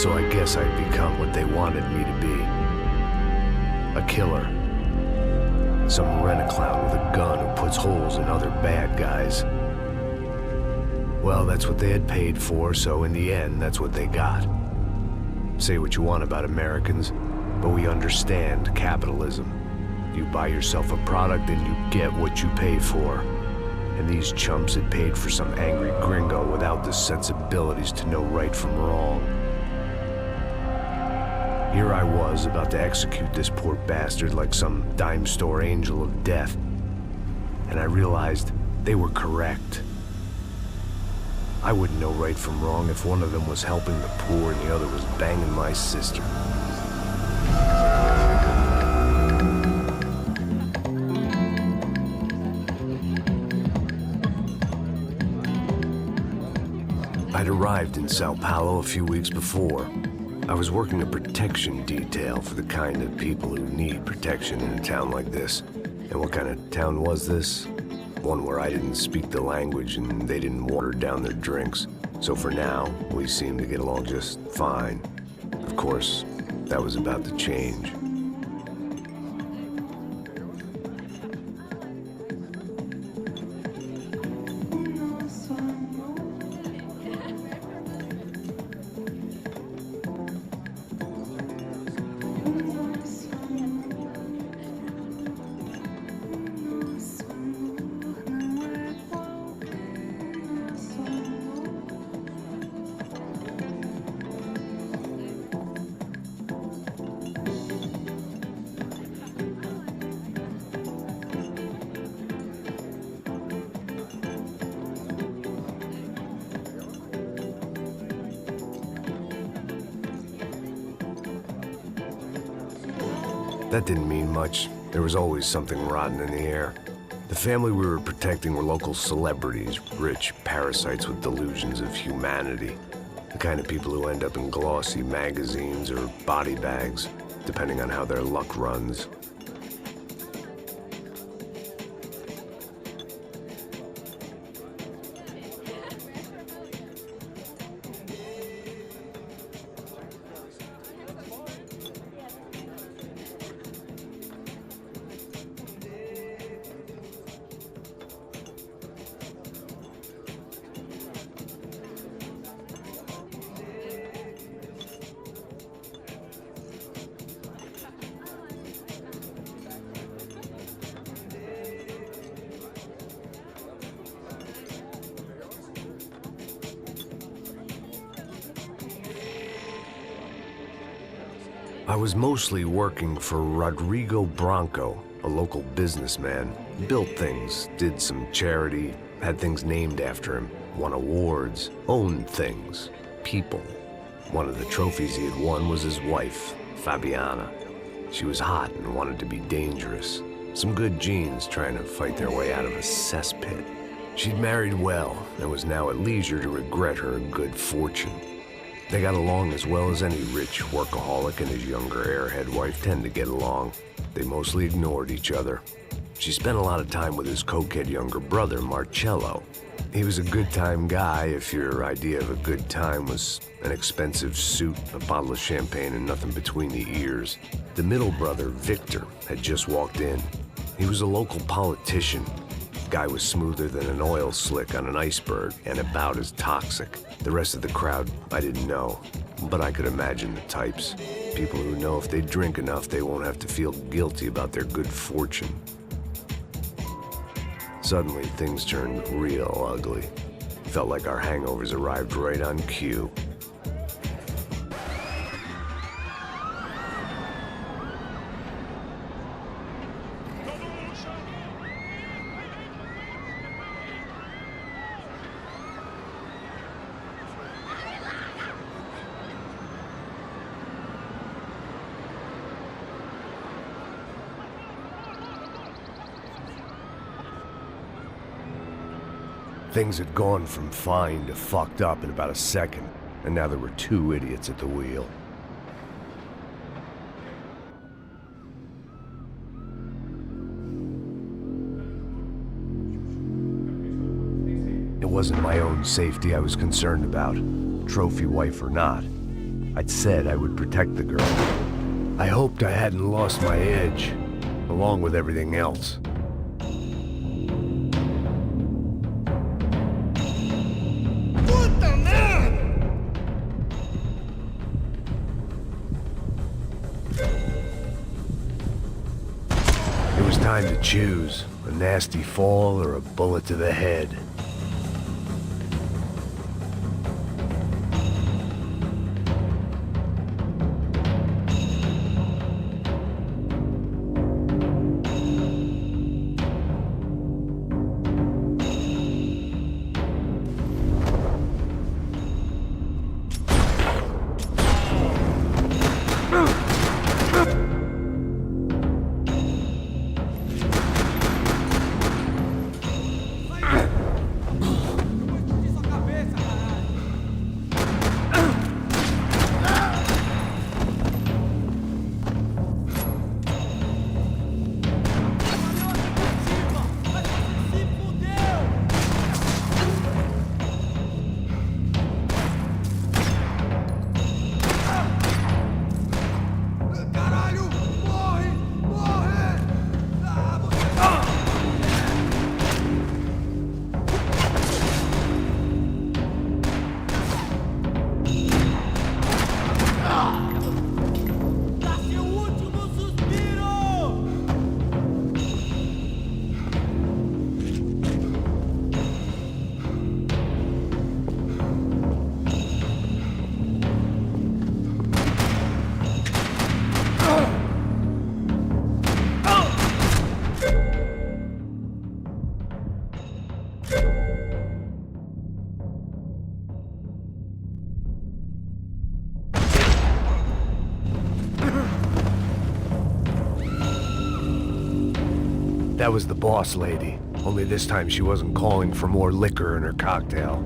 So I guess I'd become what they wanted me to be. A killer. Some rent-a-clown with a gun who puts holes in other bad guys. Well, that's what they had paid for, so in the end, that's what they got. Say what you want about Americans, but we understand capitalism. You buy yourself a product and you get what you pay for. And these chumps had paid for some angry gringo without the sensibilities to know right from wrong. Here I was, about to execute this poor bastard like some dime store angel of death. And I realized they were correct. I wouldn't know right from wrong if one of them was helping the poor and the other was banging my sister. I'd arrived in Sao Paulo a few weeks before. I was working a protection detail for the kind of people who need protection in a town like this. And what kind of town was this? One where I didn't speak the language and they didn't water down their drinks. So for now, we seemed to get along just fine. Of course, that was about to change. That didn't mean much. There was always something rotten in the air. The family we were protecting were local celebrities, rich parasites with delusions of humanity. The kind of people who end up in glossy magazines or body bags, depending on how their luck runs. I was mostly working for Rodrigo Branco, a local businessman. Built things, did some charity, had things named after him, won awards, owned things, people. One of the trophies he had won was his wife, Fabiana. She was hot and wanted to be dangerous. Some good genes trying to fight their way out of a cesspit. She'd married well and was now at leisure to regret her good fortune. They got along as well as any rich workaholic and his younger airhead wife tend to get along. They mostly ignored each other. She spent a lot of time with his cokehead younger brother, Marcello. He was a good-time guy if your idea of a good time was an expensive suit, a bottle of champagne, and nothing between the ears. The middle brother, Victor, had just walked in. He was a local politician. Guy was smoother than an oil slick on an iceberg and about as toxic. The rest of the crowd, I didn't know, but I could imagine the types. People who know if they drink enough, they won't have to feel guilty about their good fortune. Suddenly, things turned real ugly. Felt like our hangovers arrived right on cue. Things had gone from fine to fucked up in about a second, and now there were two idiots at the wheel. It wasn't my own safety I was concerned about, trophy wife or not. I'd said I would protect the girl. I hoped I hadn't lost my edge, along with everything else. It was time to choose, a nasty fall or a bullet to the head. That was the boss lady, only this time she wasn't calling for more liquor in her cocktail.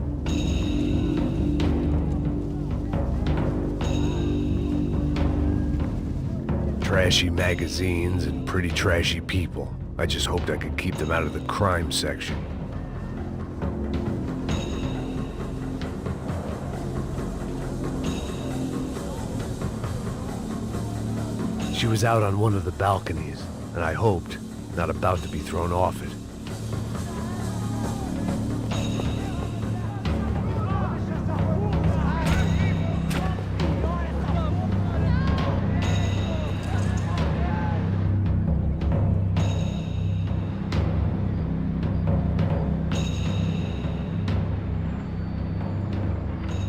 Trashy magazines and pretty trashy people. I just hoped I could keep them out of the crime section. She was out on one of the balconies, and I hoped, not about to be thrown off it.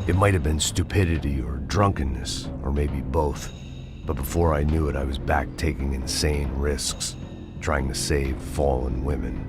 It might have been stupidity or drunkenness, or maybe both. But before I knew it, I was back taking insane risks, trying to save fallen women.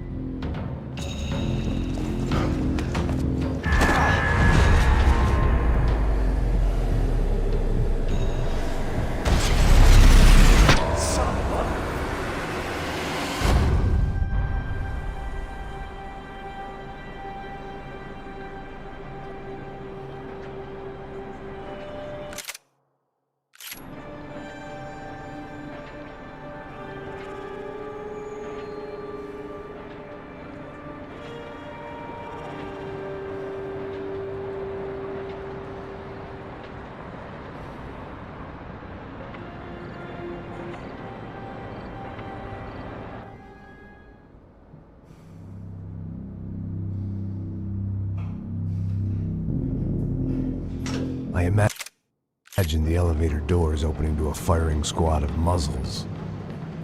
I imagined the elevator doors opening to a firing squad of muzzles.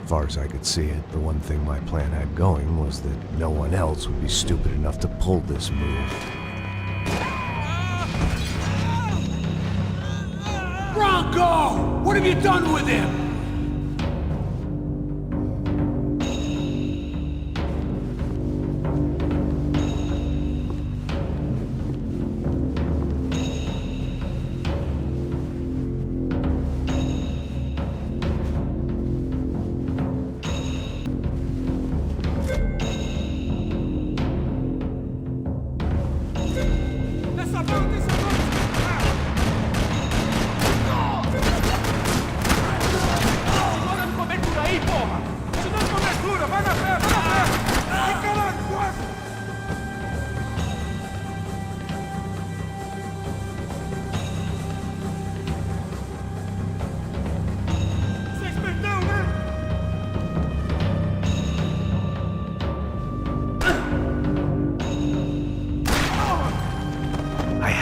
As far as I could see it, the one thing my plan had going was that no one else would be stupid enough to pull this move. Bronco! What have you done with him?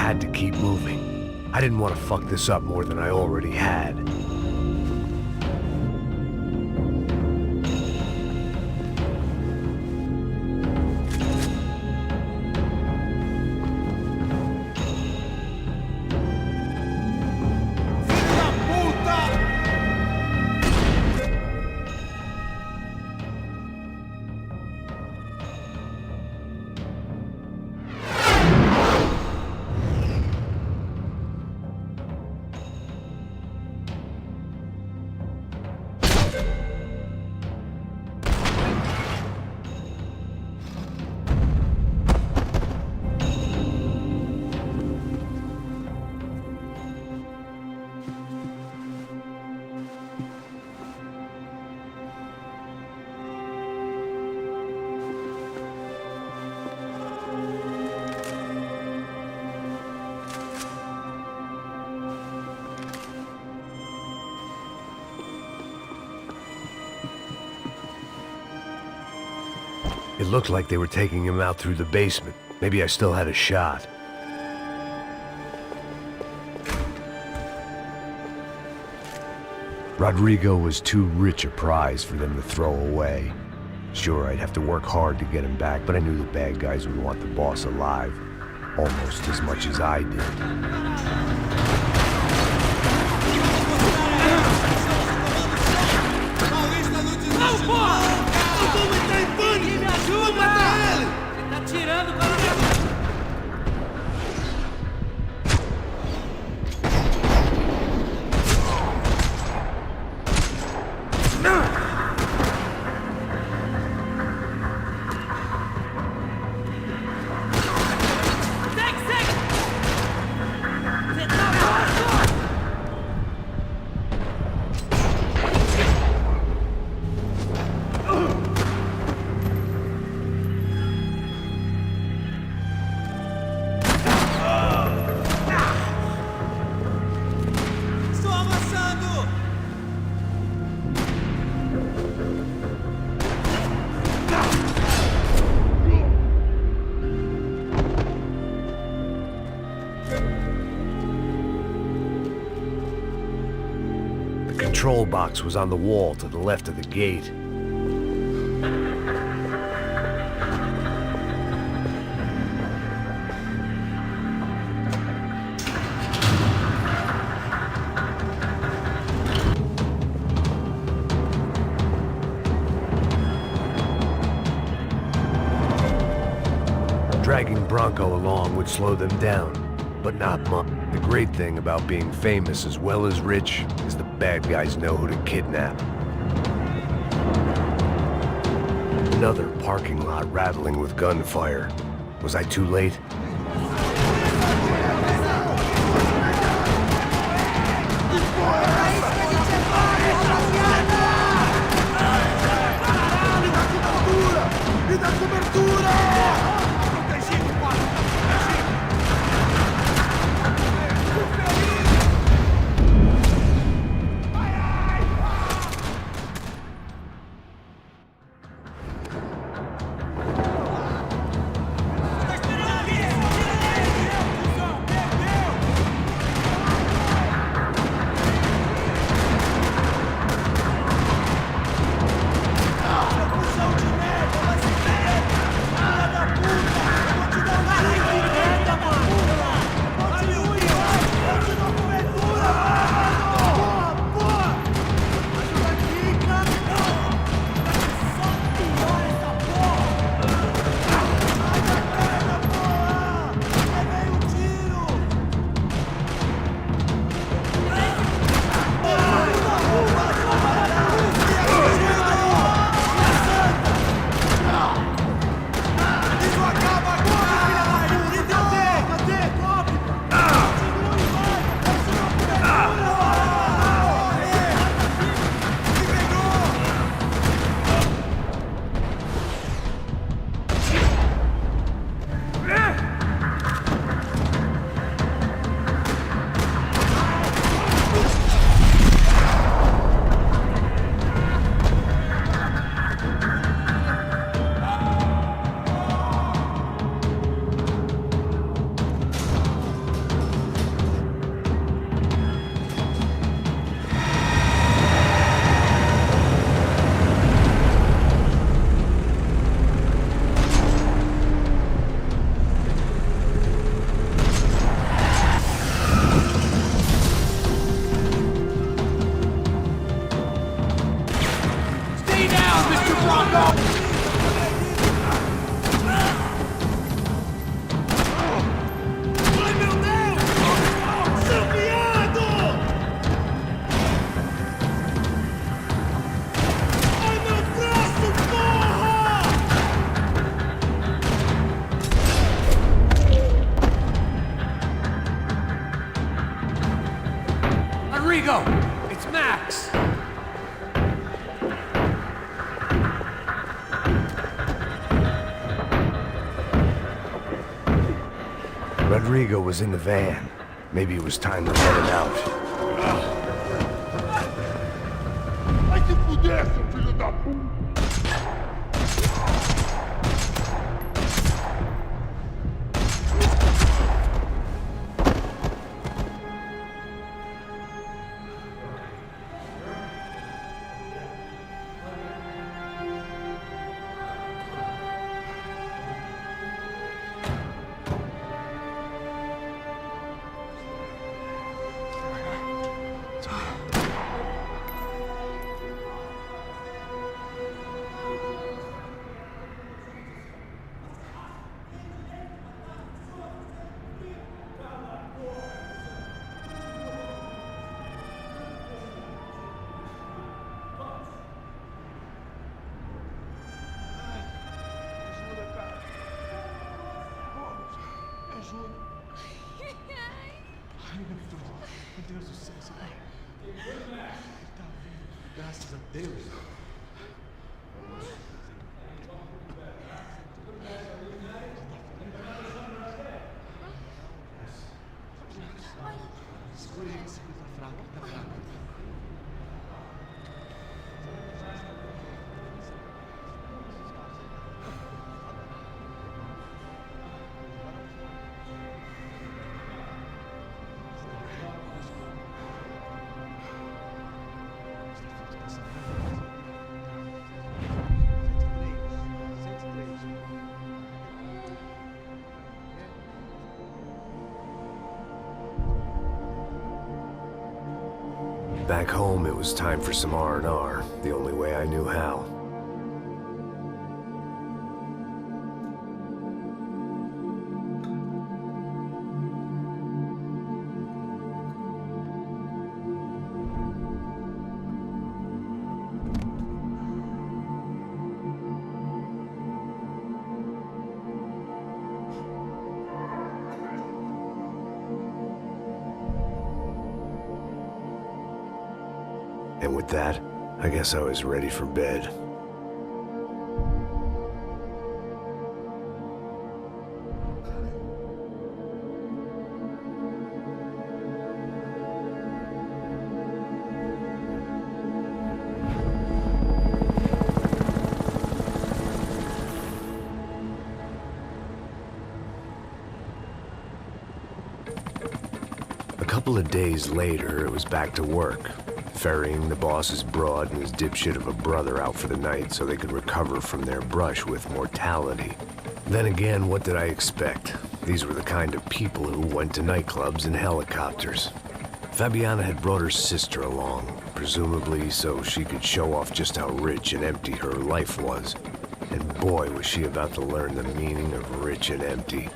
had to keep moving. I didn't want to fuck this up more than I already had. It looked like they were taking him out through the basement. Maybe I still had a shot. Rodrigo was too rich a prize for them to throw away. Sure, I'd have to work hard to get him back, but I knew the bad guys would want the boss alive, almost as much as I did. The control box was on the wall to the left of the gate. Dragging Bronco along would slow them down, but not much. The great thing about being famous as well as rich is the bad guys know who to kidnap. Another parking lot rattling with gunfire. Was I too late? Rodrigo was in the van. Maybe it was time to let him out. Vai se fuder, seu filho da puta! Ai, meu Deus do céu, você tá... Ele tá vivo, graças a Deus. Segura ele, tá fraco, ele tá fraco. Back home, it was time for some R&R, the only way I knew how. And with that, I guess I was ready for bed. A couple of days later, it was back to work. Ferrying the boss's broad and his dipshit of a brother out for the night so they could recover from their brush with mortality. Then again, what did I expect? These were the kind of people who went to nightclubs in helicopters. Fabiana had brought her sister along, presumably so she could show off just how rich and empty her life was. And boy, was she about to learn the meaning of rich and empty.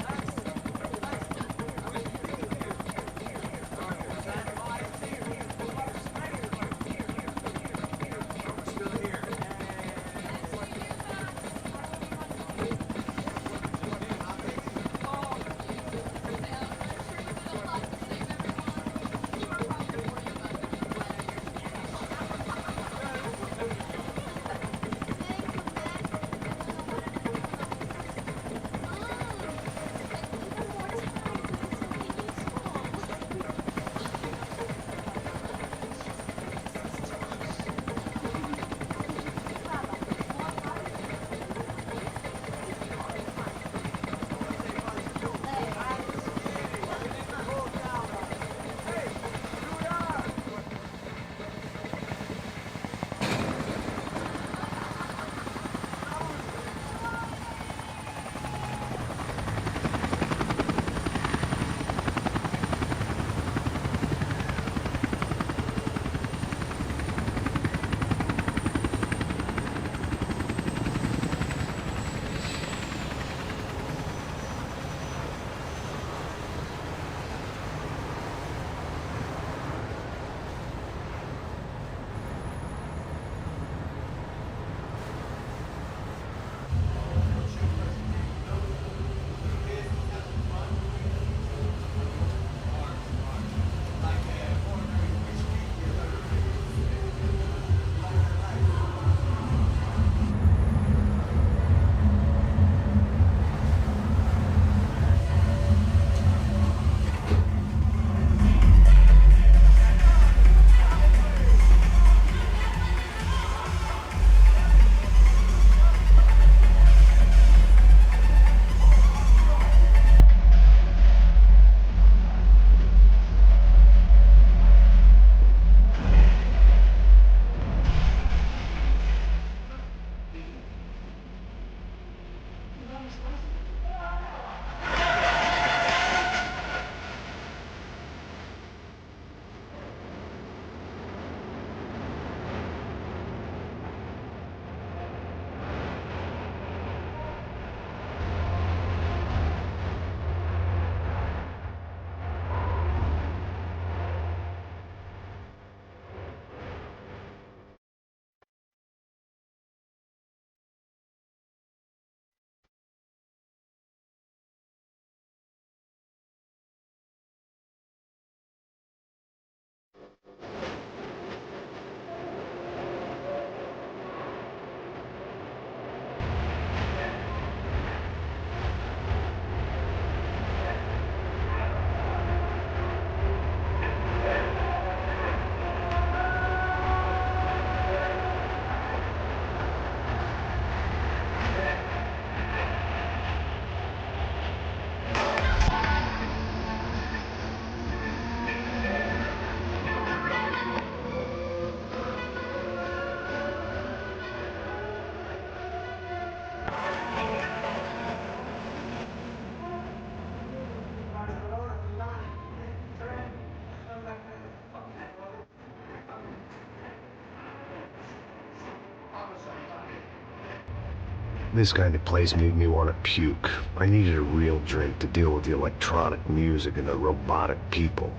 This kind of place made me want to puke. I needed a real drink to deal with the electronic music and the robotic people.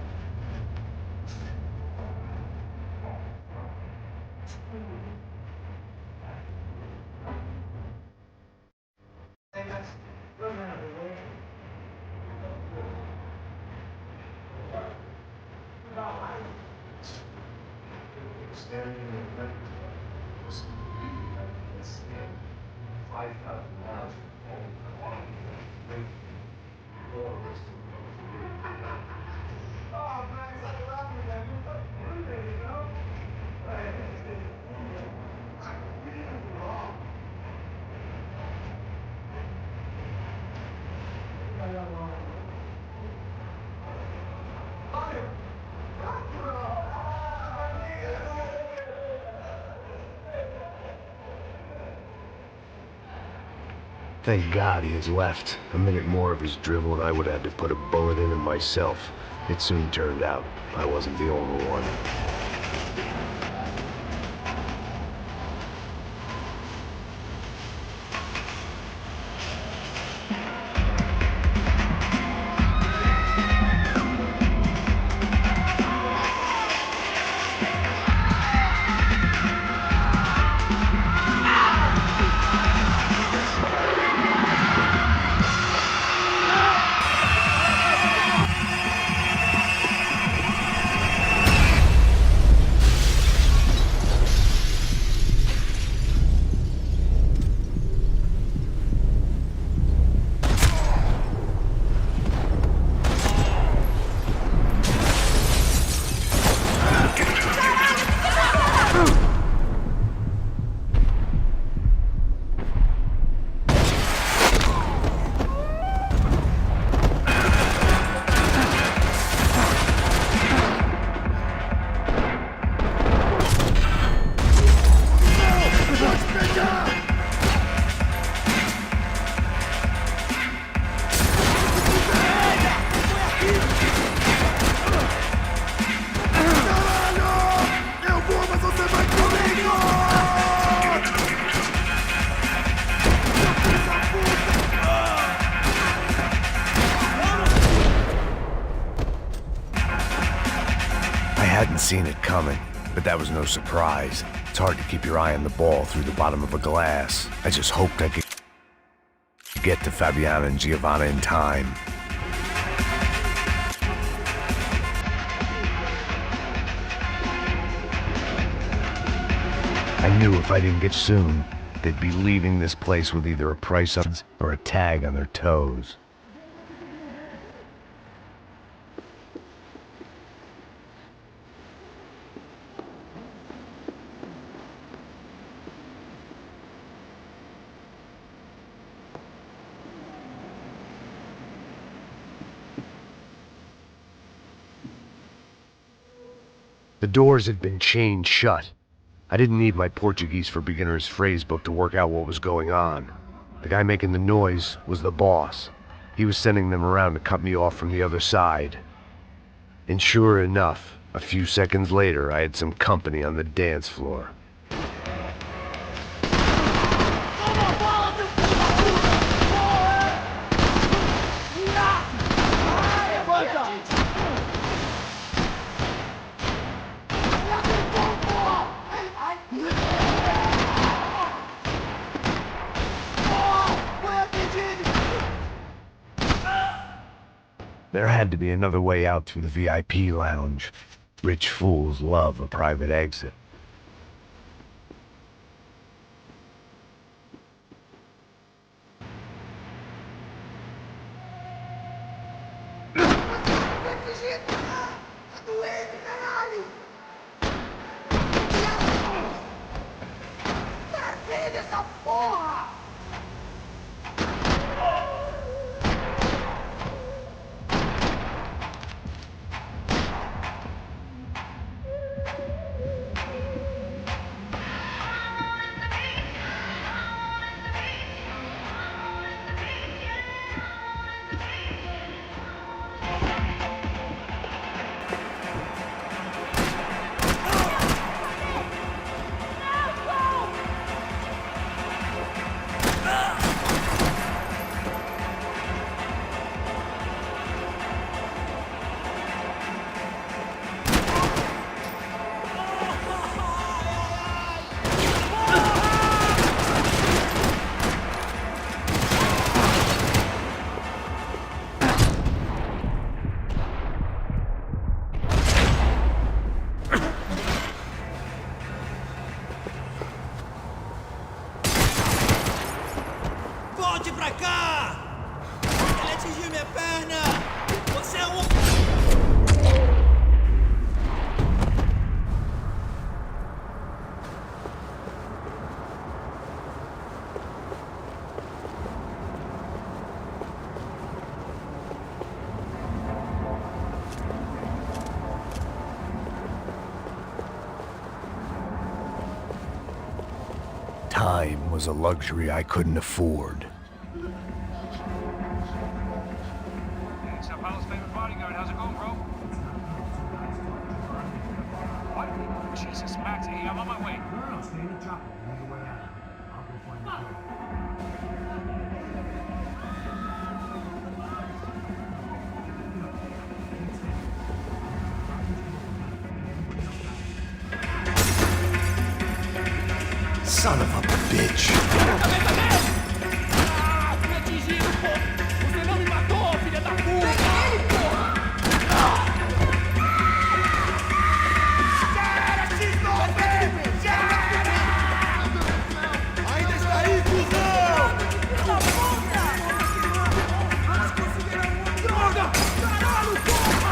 Thank God he has left. A minute more of his drivel and I would have had to put a bullet in him myself. It soon turned out I wasn't the only one. I hadn't seen it coming, but that was no surprise. It's hard to keep your eye on the ball through the bottom of a glass. I just hoped I could get to Fabiana and Giovanna in time. I knew if I didn't get soon, they'd be leaving this place with either a price on or a tag on their toes. The doors had been chained shut. I didn't need my Portuguese for Beginners phrase book to work out what was going on. The guy making the noise was the boss. He was sending them around to cut me off from the other side. And sure enough, a few seconds later, I had some company on the dance floor. There had to be another way out through the VIP lounge. Rich fools love a private exit. Ele atingiu minha perna! Você é um... Time was a luxury I couldn't afford. Hey, Sao Paulo's favorite bodyguard. How's it going, bro? What? Jesus, Max, hey, I'm on my way. No, stay in the chopper. On the way out. I'll go find the door. Son of a bitch. Ah, fui atingido, pô! Você não me matou, filha da puta! Pega ele, porra! Já era, X9! Já era! Ainda está aí, cuzão! Filha da puta! Vamos considerar uma droga! Caralho, porra!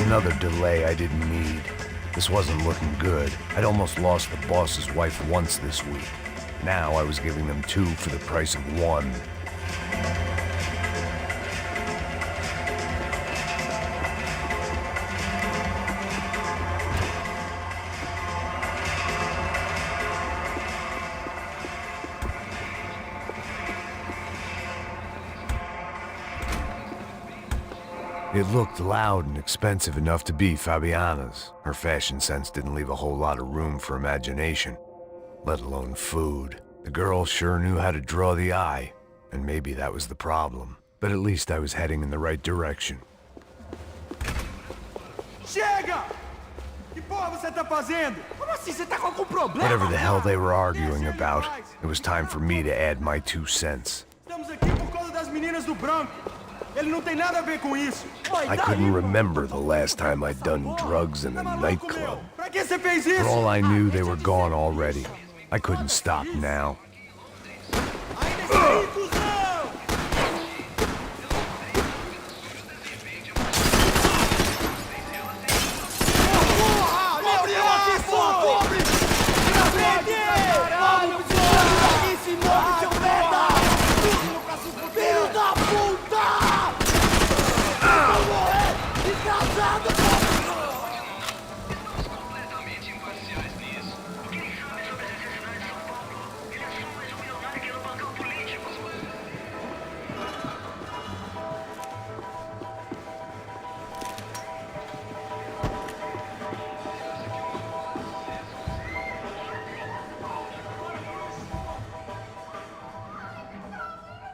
Another delay I didn't need. This wasn't looking good. I'd almost lost the boss's wife once this week. Now I was giving them two for the price of one. It looked loud and expensive enough to be Fabiana's. Her fashion sense didn't leave a whole lot of room for imagination, let alone food. The girl sure knew how to draw the eye, and maybe that was the problem. But at least I was heading in the right direction. Chega! Que porra você tá fazendo? Como assim? Você tá com algum problema? Whatever the hell they were cara? arguing Desce aí, about, rapaz. it was time for me to add my 2 cents. Estamos aqui por causa das meninas do branco. Ele não tem nada a ver com isso. I couldn't remember the last time I'd done drugs in a nightclub. Pra que você fez For isso? all I knew, they were gone already. I couldn't stop now. Ainda está aí, cuzão!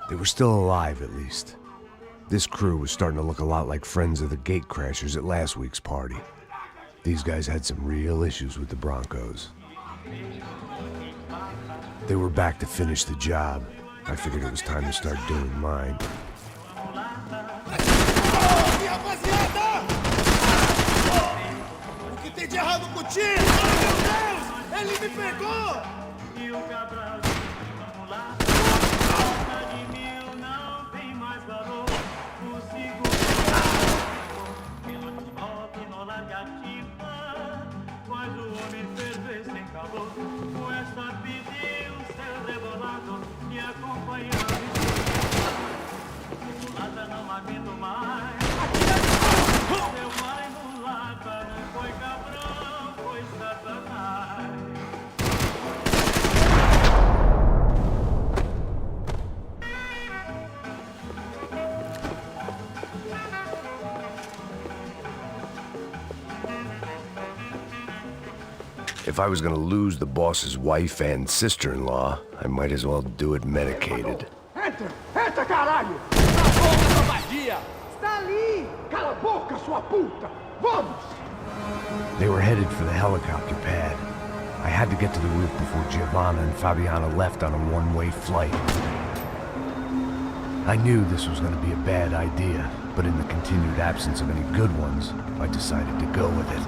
They were still alive, at least. This crew was starting to look a lot like friends of the gatecrashers at last week's party. These guys had some real issues with the Broncos. They were back to finish the job. I figured it was time to start doing mine. O que tem de errado contigo? Meu Deus! Ele me pegou! If I was gonna lose the boss's wife and sister-in-law, I might as well do it medicated. Entra! Entra, caralho! Está ali! Cala a boca, sua puta! Vamos! They were headed for the helicopter pad. I had to get to the roof before Giovanna and Fabiana left on a one-way flight. I knew this was going to be a bad idea, but in the continued absence of any good ones, I decided to go with it.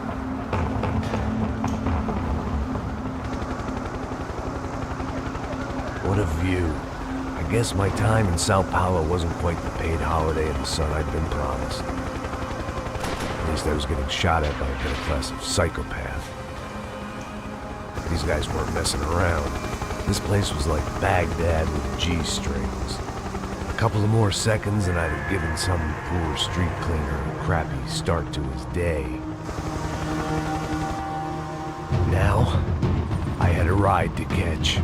What a view. I guess my time in Sao Paulo wasn't quite the paid holiday in the sun I'd been promised. At least I was getting shot at by a better class of psychopath. These guys weren't messing around. This place was like Baghdad with G-strings. A couple of more seconds and I'd have given some poor street cleaner a crappy start to his day. Now, I had a ride to catch.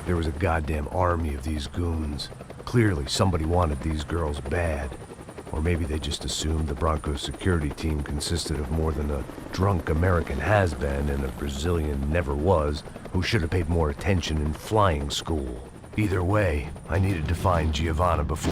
There was a goddamn army of these goons. Clearly, somebody wanted these girls bad. Or maybe they just assumed the Broncos security team consisted of more than a drunk American has-been and a Brazilian never-was who should have paid more attention in flying school. Either way, I needed to find Giovanna before